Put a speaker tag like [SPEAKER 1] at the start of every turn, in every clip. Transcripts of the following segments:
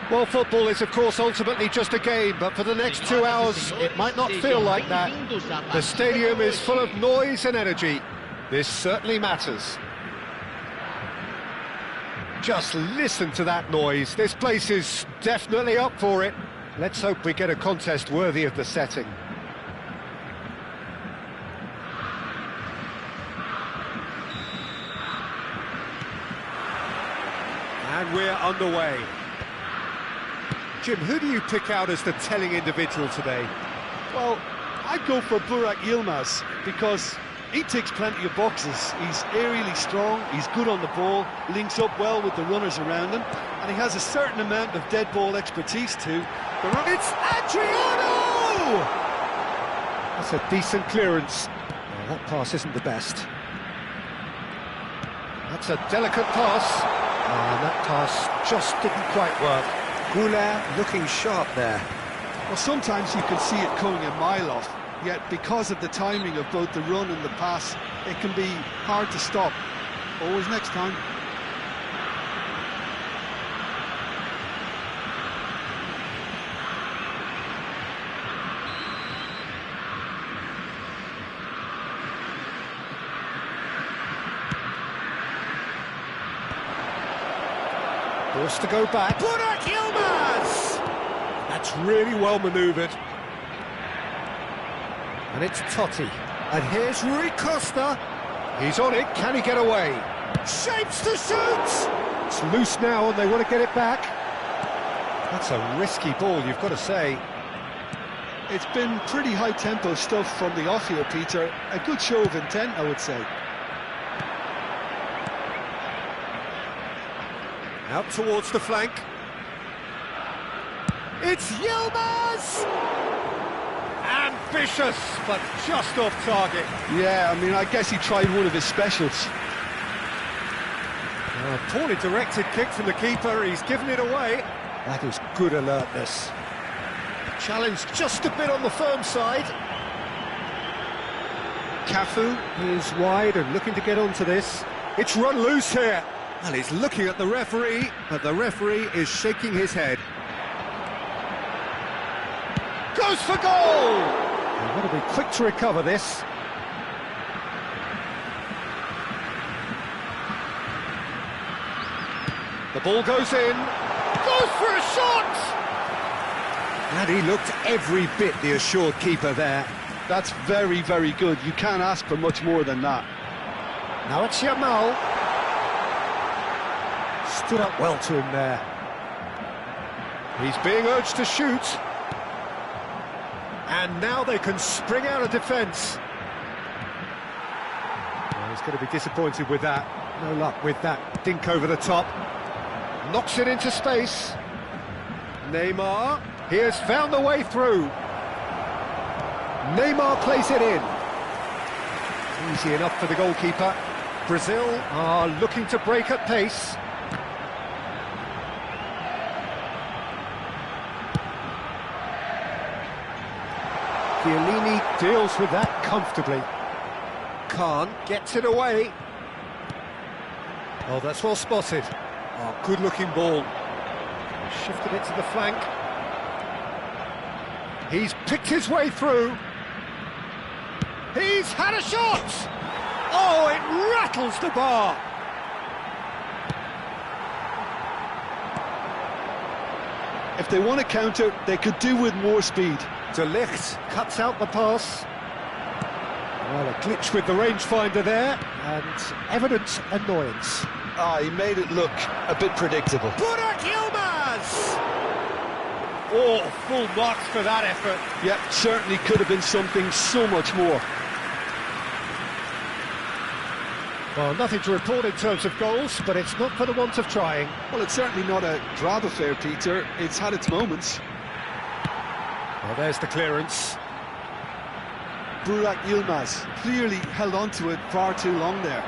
[SPEAKER 1] Well, football is, of course, ultimately just a game, but for the next 2 hours, it might not feel like that. The stadium is full of noise and energy. This certainly matters. Just listen to that noise. This place is definitely up for it. Let's hope we get a contest worthy of the setting. And we're underway. Jim, who do you pick out as the telling individual today?
[SPEAKER 2] Well, I'd go for Burak Yilmaz because he ticks plenty of boxes. He's aerially strong, he's good on the ball, links up well with the runners around him, and he has a certain amount of dead ball expertise too.
[SPEAKER 1] It's Adriano! That's a decent clearance. Oh, that pass isn't the best. That's a delicate pass. And that pass just didn't quite work. Goulart looking sharp there.
[SPEAKER 2] Well, sometimes you can see it coming a mile off, yet because of the timing of both the run and the pass, it can be hard to stop. Always next time.
[SPEAKER 1] Forced to go back. Burak Yilmaz! That's really well manoeuvred. And it's Totti. And here's Rui Costa. He's on it. Can he get away? Shapes to shoot! It's loose now and they want to get it back. That's a risky ball, you've got to say.
[SPEAKER 2] It's been pretty high-tempo stuff from the off here, Peter. A good show of intent, I would say.
[SPEAKER 1] Out towards the flank. It's Yilmaz! Ambitious, but just off target.
[SPEAKER 2] Yeah, I mean, I guess he tried one of his specials.
[SPEAKER 1] Poorly directed kick from the keeper, he's given it away. That is good alertness. Challenge just a bit on the firm side. Cafu is wide and looking to get onto this. It's run loose here. And he's looking at the referee, but the referee is shaking his head. Goes for goal! They've got to be quick to recover this. The ball goes in. Goes for a shot! And he looked every bit the assured keeper there.
[SPEAKER 2] That's very, very good. You can't ask for much more than that.
[SPEAKER 1] Now it's Yamal. Stood up well to him there. He's being urged to shoot. And now they can spring out of defence. Well, he's going to be disappointed with that. No luck with that dink over the top. Knocks it into space. Neymar, he has found the way through. Neymar plays it in. Easy enough for the goalkeeper. Brazil are looking to break at pace. Chiellini deals with that comfortably. Khan gets it away. Oh, that's well spotted. Oh, good-looking ball. Shifted it to the flank. He's picked his way through. He's had a shot! Oh, it rattles the bar.
[SPEAKER 2] If they want to counter, they could do with more speed.
[SPEAKER 1] De Ligt cuts out the pass. Well, a glitch with the rangefinder there, and evident annoyance.
[SPEAKER 2] He made it look a bit predictable.
[SPEAKER 1] Burak Yilmaz! Oh, full marks for that effort.
[SPEAKER 2] Yep, certainly could have been something so much more.
[SPEAKER 1] Well, nothing to report in terms of goals, but it's not for the want of trying.
[SPEAKER 2] Well, it's certainly not a drab affair, Peter. It's had its moments.
[SPEAKER 1] Well, there's the clearance.
[SPEAKER 2] Burak Yilmaz clearly held on to it far too long there.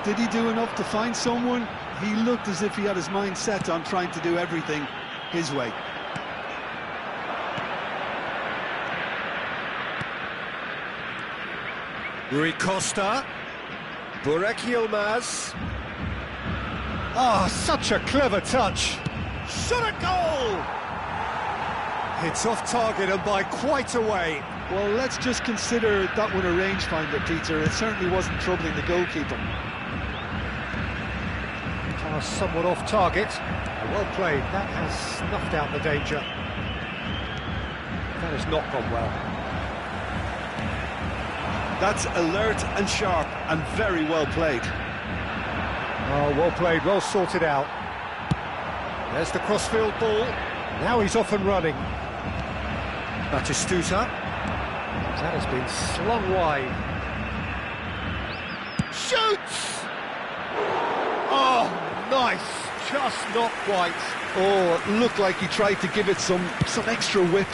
[SPEAKER 2] Did he do enough to find someone? He looked as if he had his mind set on trying to do everything his way.
[SPEAKER 1] Rui Costa. Burak Yilmaz. Ah, such a clever touch.
[SPEAKER 2] Shot a goal!
[SPEAKER 1] It's off target and by quite a way.
[SPEAKER 2] Well, let's just consider that one a rangefinder, Peter. It certainly wasn't troubling the goalkeeper.
[SPEAKER 1] Pass somewhat off target. Well played. That has snuffed out the danger. That has not gone well.
[SPEAKER 2] That's alert and sharp and very well played.
[SPEAKER 1] Oh, well played, well sorted out. There's the crossfield ball. Now he's off and running. Batistuta. That has been slung wide. Shoots! Oh, nice. Just not quite.
[SPEAKER 2] Oh, it looked like he tried to give it some extra whip.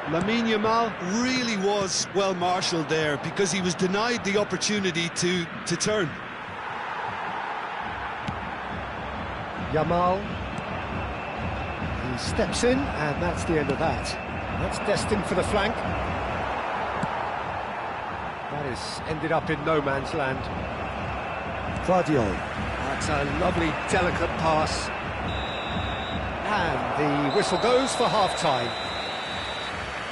[SPEAKER 2] Lamine Yamal really was well marshalled there because he was denied the opportunity to turn.
[SPEAKER 1] Yamal. He steps in, and that's the end of that. That's destined for the flank. That is ended up in no man's land. Guardiola. That's a lovely, delicate pass. And the whistle goes for half-time.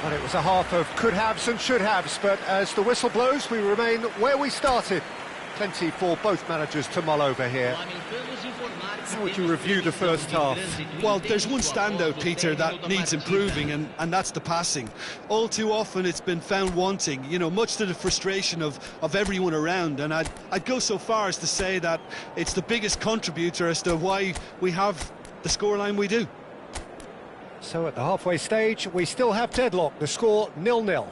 [SPEAKER 1] Well, it was a half of could-haves and should-haves, but as the whistle blows, we remain where we started. Plenty for both managers to mull over here. How would you review the first half?
[SPEAKER 2] Well, there's one standout, Peter, that needs improving, and that's the passing. All too often it's been found wanting, you know, much to the frustration of everyone around, and I'd go so far as to say that it's the biggest contributor as to why we have the scoreline we do.
[SPEAKER 1] So at the halfway stage, we still have deadlock, the score 0-0.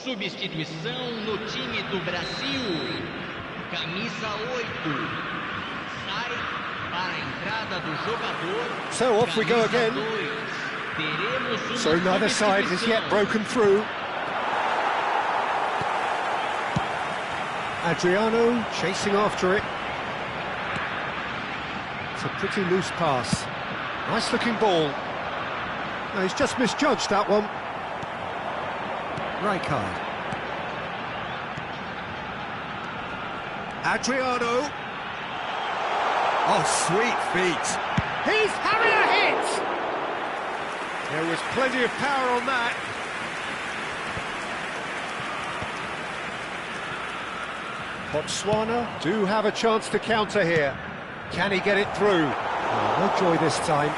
[SPEAKER 3] Substituição no time do Brasil. Camisa 8. Sai para a entrada do jogador.
[SPEAKER 1] So off we go again. So neither side has yet broken through. Adriano chasing after it. It's a pretty loose pass. Nice looking ball. No, he's just misjudged that one. Rijkaard. Adriano. Oh, sweet feet. He's having a hit! There was plenty of power on that. Botswana do have a chance to counter here. Can he get it through? Oh, no joy this time.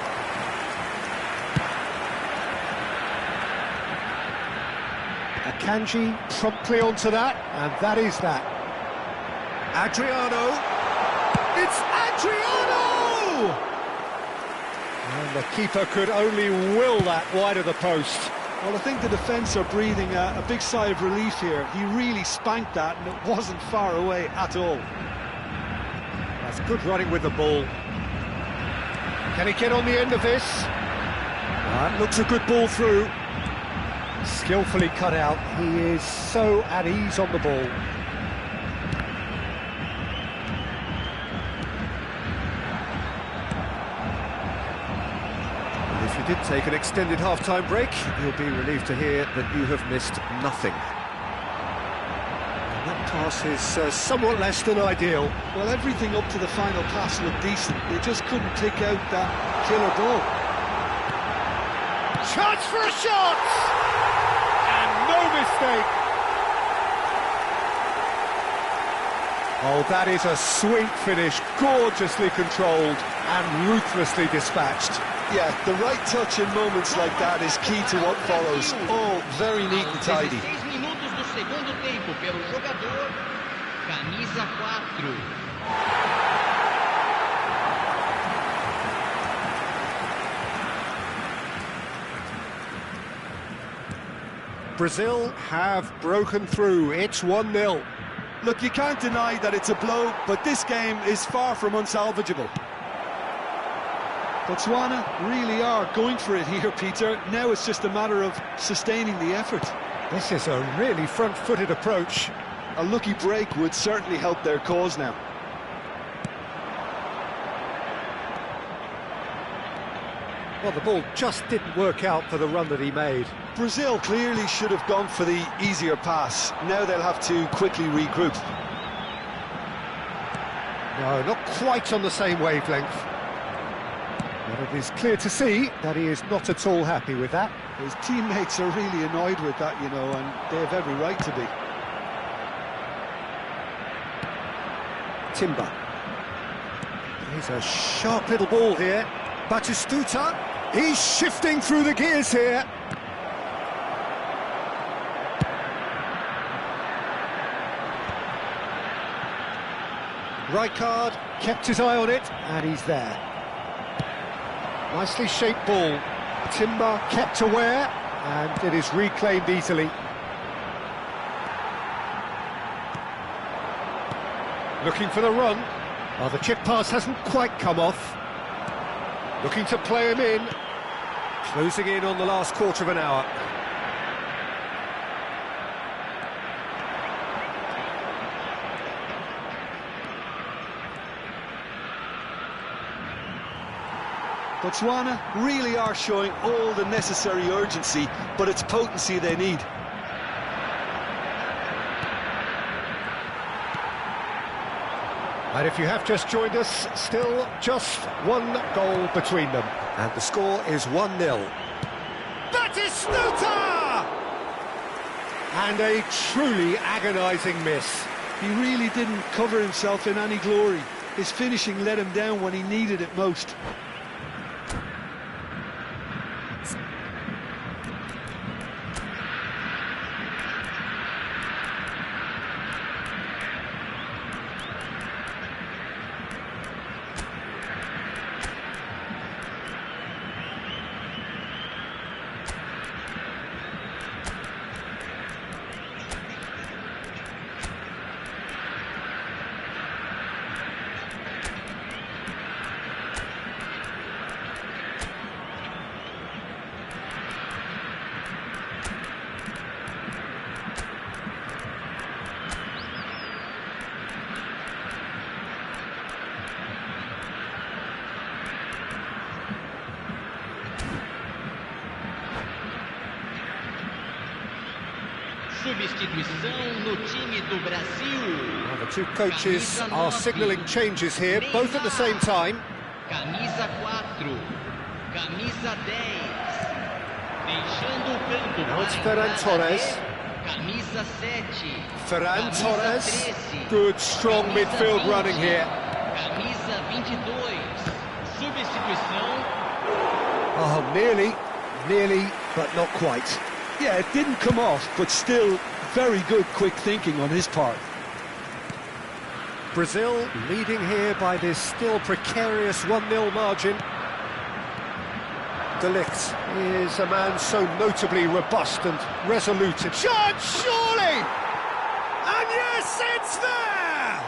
[SPEAKER 1] Akanji promptly onto that, and that is that. Adriano. It's Adriano! And the keeper could only will that wide of the post.
[SPEAKER 2] Well, I think the defence are breathing a big sigh of relief here. He really spanked that, and it wasn't far away at all.
[SPEAKER 1] That's good running with the ball. Can he get on the end of this? That looks a good ball through. Skillfully cut out. He is so at ease on the ball. And if you did take an extended half-time break, you'll be relieved to hear that you have missed nothing. And that pass is somewhat less than ideal.
[SPEAKER 2] Well, everything up to the final pass looked decent. They just couldn't pick out that killer ball.
[SPEAKER 1] Chance for a shot! No mistake. Oh, that is a sweet finish, gorgeously controlled and ruthlessly dispatched.
[SPEAKER 2] Yeah, the right touch in moments like that is key to what follows. Oh, very neat and tidy.
[SPEAKER 3] 16 minutos do segundo tempo pelo jogador, camisa 4.
[SPEAKER 1] Brazil have broken through. It's 1-0.
[SPEAKER 2] Look, you can't deny that it's a blow, but this game is far from unsalvageable. Botswana really are going for it here, Peter. Now it's just a matter of sustaining the effort.
[SPEAKER 1] This is a really front-footed approach.
[SPEAKER 2] A lucky break would certainly help their cause now.
[SPEAKER 1] Well, the ball just didn't work out for the run that he made.
[SPEAKER 2] Brazil clearly should have gone for the easier pass. Now they'll have to quickly regroup.
[SPEAKER 1] No, not quite on the same wavelength. But it is clear to see that he is not at all happy with that.
[SPEAKER 2] His teammates are really annoyed with that, you know, and they have every right to be.
[SPEAKER 1] Timber. Here's a sharp little ball here. Batistuta, he's shifting through the gears here. Rijkaard kept his eye on it, and he's there. Nicely shaped ball. Timber kept aware, and it is reclaimed easily. Looking for the run. Oh, the chip pass hasn't quite come off. Looking to play him in. Closing in on the last quarter of an hour.
[SPEAKER 2] Botswana really are showing all the necessary urgency, but it's potency they need.
[SPEAKER 1] And if you have just joined us, still just one goal between them. And the score is 1-0. Batistuta! And a truly agonising miss.
[SPEAKER 2] He really didn't cover himself in any glory. His finishing let him down when he needed it most.
[SPEAKER 3] Substituição no time do Brasil.
[SPEAKER 1] Now the two coaches are signalling changes here, both at the same time.
[SPEAKER 3] Camisa 4, camisa 10. Deixando o campo.
[SPEAKER 1] Now it's Ferran Torres.
[SPEAKER 3] Camisa 7.
[SPEAKER 1] Ferran Torres. Good, strong midfield running here.
[SPEAKER 3] Camisa 22. Substituição.
[SPEAKER 1] Oh, nearly, but not quite.
[SPEAKER 2] Yeah, it didn't come off, but still very good quick thinking on his part.
[SPEAKER 1] Brazil leading here by this still precarious 1-0 margin. De Ligt is a man so notably robust and resolute. Shot, surely! And yes, it's there!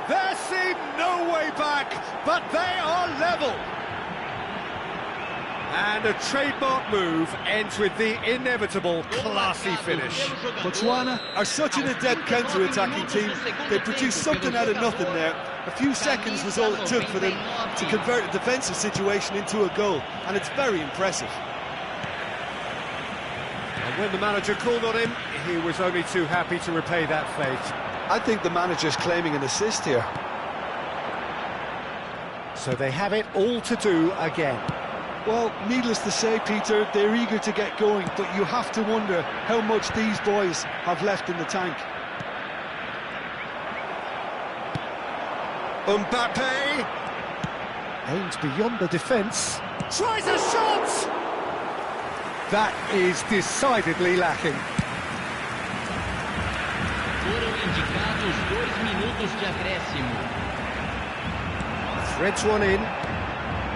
[SPEAKER 1] There seemed no way back, but they are level. And a trademark move ends with the inevitable classy finish.
[SPEAKER 2] Botswana are such an adept counter-attacking team. They produced something out of nothing there. A few seconds was all it took for them to convert a defensive situation into a goal, and it's very impressive.
[SPEAKER 1] And when the manager called on him, he was only too happy to repay that fate.
[SPEAKER 2] I think the manager's claiming an assist here.
[SPEAKER 1] So they have it all to do again.
[SPEAKER 2] Well, needless to say, Peter, they're eager to get going, but you have to wonder how much these boys have left in the tank.
[SPEAKER 1] Mbappe aims beyond the defence, tries a shot! That is decidedly lacking.
[SPEAKER 3] Foram indicados 2 minutos de acréscimo.
[SPEAKER 1] Threads one in.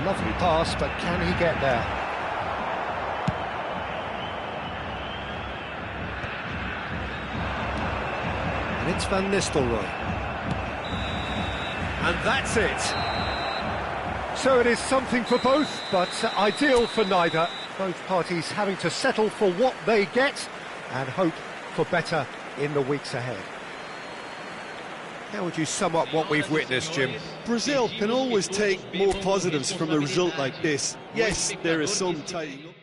[SPEAKER 1] Lovely pass, but can he get there? And It's Van Nistelrooy. And that's it. So it is something for both, but ideal for neither. Both parties having to settle for what they get and hope for better in the weeks ahead. How would you sum up what we've witnessed, Jim?
[SPEAKER 2] Brazil can always take more positives from a result like this. Yes, there is some tidying up.